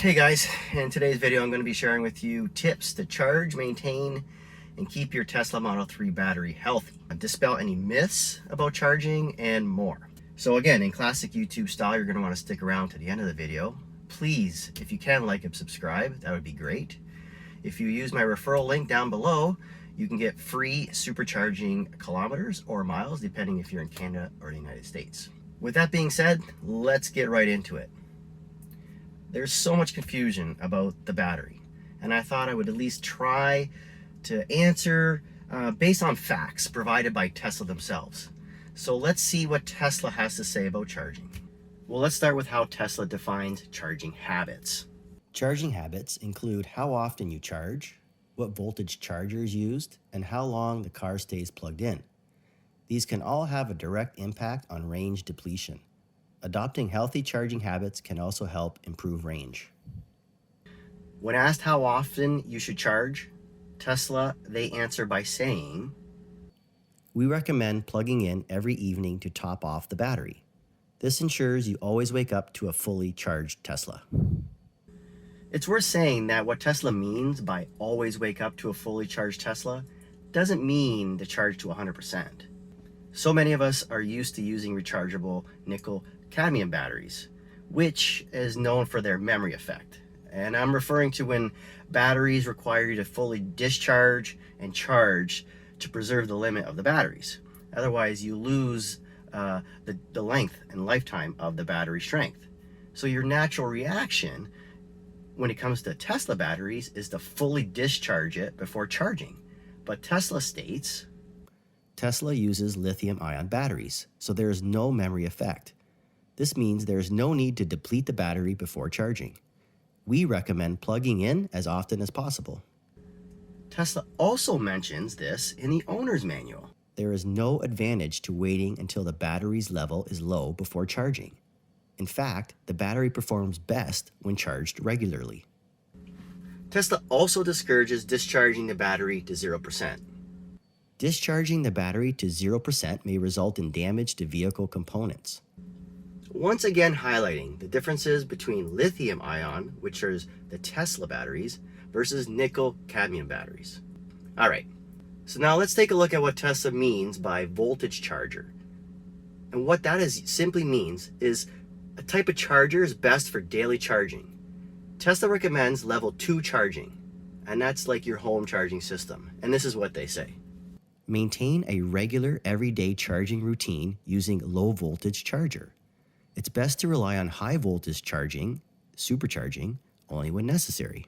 Hey guys, in today's video I'm going to be sharing with you tips to charge, maintain, and keep your Tesla Model 3 battery healthy, dispel any myths about charging, and more. So again, in classic YouTube style, you're going to want to stick around to the end of the video. Please, if you can, like and subscribe, that would be great. If you use my referral link down below, you can get free supercharging kilometers or miles, depending if you're in Canada or the United States. With that being said, let's get right into it. There's so much confusion about the battery, and I thought I would at least try to answer based on facts provided by Tesla themselves. So let's see what Tesla has to say about charging. Well, let's start with how Tesla defines charging habits. Charging habits include how often you charge, what voltage charger is used, and how long the car stays plugged in. These can all have a direct impact on range depletion. Adopting healthy charging habits can also help improve range. When asked how often you should charge, Tesla, they answer by saying, we recommend plugging in every evening to top off the battery. This ensures you always wake up to a fully charged Tesla. It's worth saying that what Tesla means by always wake up to a fully charged Tesla doesn't mean to charge to 100%. So many of us are used to using rechargeable nickel-cadmium batteries, which is known for their memory effect. And I'm referring to when batteries require you to fully discharge and charge to preserve the limit of the batteries. Otherwise, you lose the length and lifetime of the battery strength. So your natural reaction when it comes to Tesla batteries is to fully discharge it before charging. But Tesla states, Tesla uses lithium-ion batteries, so there is no memory effect. This means there is no need to deplete the battery before charging. We recommend plugging in as often as possible. Tesla also mentions this in the owner's manual. There is no advantage to waiting until the battery's level is low before charging. In fact, the battery performs best when charged regularly. Tesla also discourages discharging the battery to 0%. Discharging the battery to 0% may result in damage to vehicle components. Once again highlighting the differences between lithium-ion, which are the Tesla batteries, versus nickel-cadmium batteries. Alright, so now let's take a look at what Tesla means by voltage charger. And what that simply means is a type of charger is best for daily charging. Tesla recommends level 2 charging, and that's like your home charging system. And this is what they say. Maintain a regular everyday charging routine using low voltage charger. It's best to rely on high voltage charging, supercharging, only when necessary.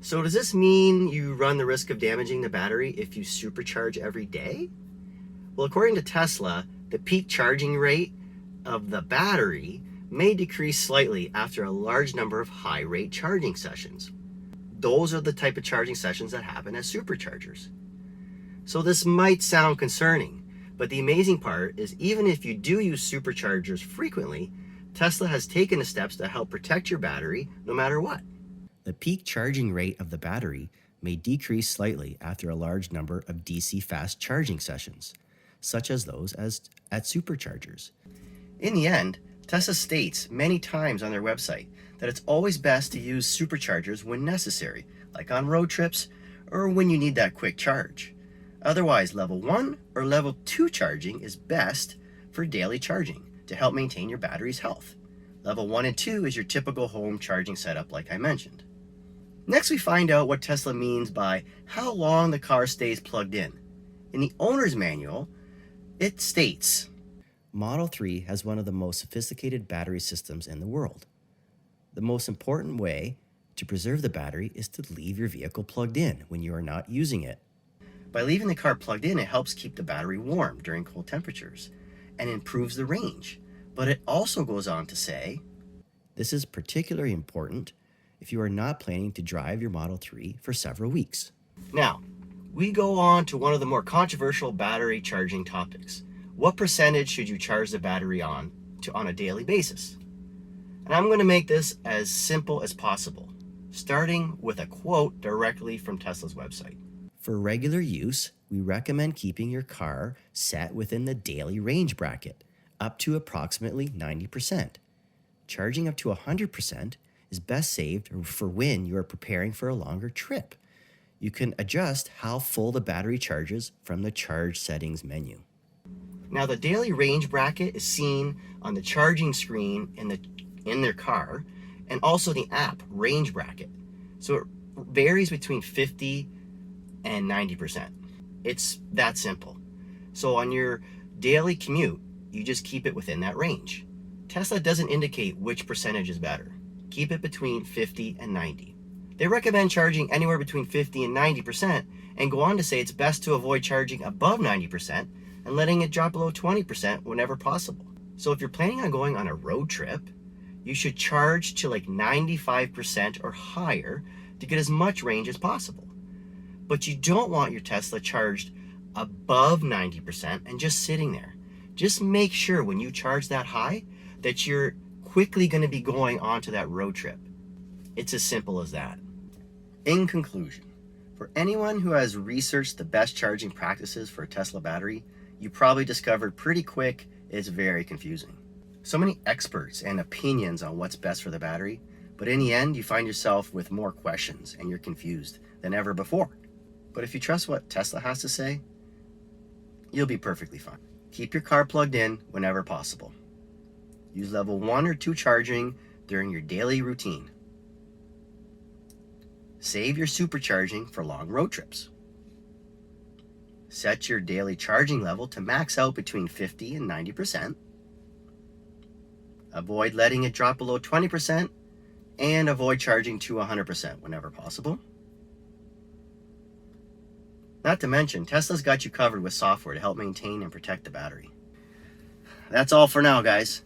So does this mean you run the risk of damaging the battery if you supercharge every day? Well, according to Tesla, the peak charging rate of the battery may decrease slightly after a large number of high rate charging sessions. Those are the type of charging sessions that happen as superchargers. So this might sound concerning, but the amazing part is even if you do use superchargers frequently, Tesla has taken the steps to help protect your battery no matter what. The peak charging rate of the battery may decrease slightly after a large number of DC fast charging sessions, such as those at superchargers. In the end, Tesla states many times on their website that it's always best to use superchargers when necessary, like on road trips or when you need that quick charge. Otherwise, level 1 or level 2 charging is best for daily charging to help maintain your battery's health. Level 1 and 2 is your typical home charging setup like I mentioned. Next, we find out what Tesla means by how long the car stays plugged in. In the owner's manual, it states, Model 3 has one of the most sophisticated battery systems in the world. The most important way to preserve the battery is to leave your vehicle plugged in when you are not using it. By leaving the car plugged in, it helps keep the battery warm during cold temperatures and improves the range. But it also goes on to say, this is particularly important if you are not planning to drive your Model 3 for several weeks. Now, we go on to one of the more controversial battery charging topics. What percentage should you charge the battery on a daily basis? And I'm going to make this as simple as possible, starting with a quote directly from Tesla's website. For regular use, we recommend keeping your car set within the daily range bracket, up to approximately 90%. Charging up to 100% is best saved for when you are preparing for a longer trip. You can adjust how full the battery charges from the charge settings menu. Now the daily range bracket is seen on the charging screen in their car, and also the app range bracket. So it varies between 50 and 90%. It's that simple. So on your daily commute, you just keep it within that range. Tesla doesn't indicate which percentage is better. Keep it between 50 and 90. They recommend charging anywhere between 50 and 90% and go on to say it's best to avoid charging above 90% and letting it drop below 20% whenever possible. So if you're planning on going on a road trip, you should charge to like 95% or higher to get as much range as possible. But you don't want your Tesla charged above 90% and just sitting there. Just make sure when you charge that high that you're quickly going to be going onto that road trip. It's as simple as that. In conclusion, for anyone who has researched the best charging practices for a Tesla battery, you probably discovered pretty quick it's very confusing. So many experts and opinions on what's best for the battery, but in the end you find yourself with more questions and you're confused than ever before. But if you trust what Tesla has to say, you'll be perfectly fine. Keep your car plugged in whenever possible. Use level 1 or 2 charging during your daily routine. Save your supercharging for long road trips. Set your daily charging level to max out between 50 and 90%. Avoid letting it drop below 20% and avoid charging to 100% whenever possible. Not to mention, Tesla's got you covered with software to help maintain and protect the battery. That's all for now, guys.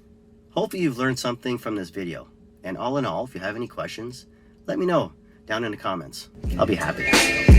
Hopefully you've learned something from this video. And all in all, if you have any questions, let me know down in the comments. I'll be happy to answer them.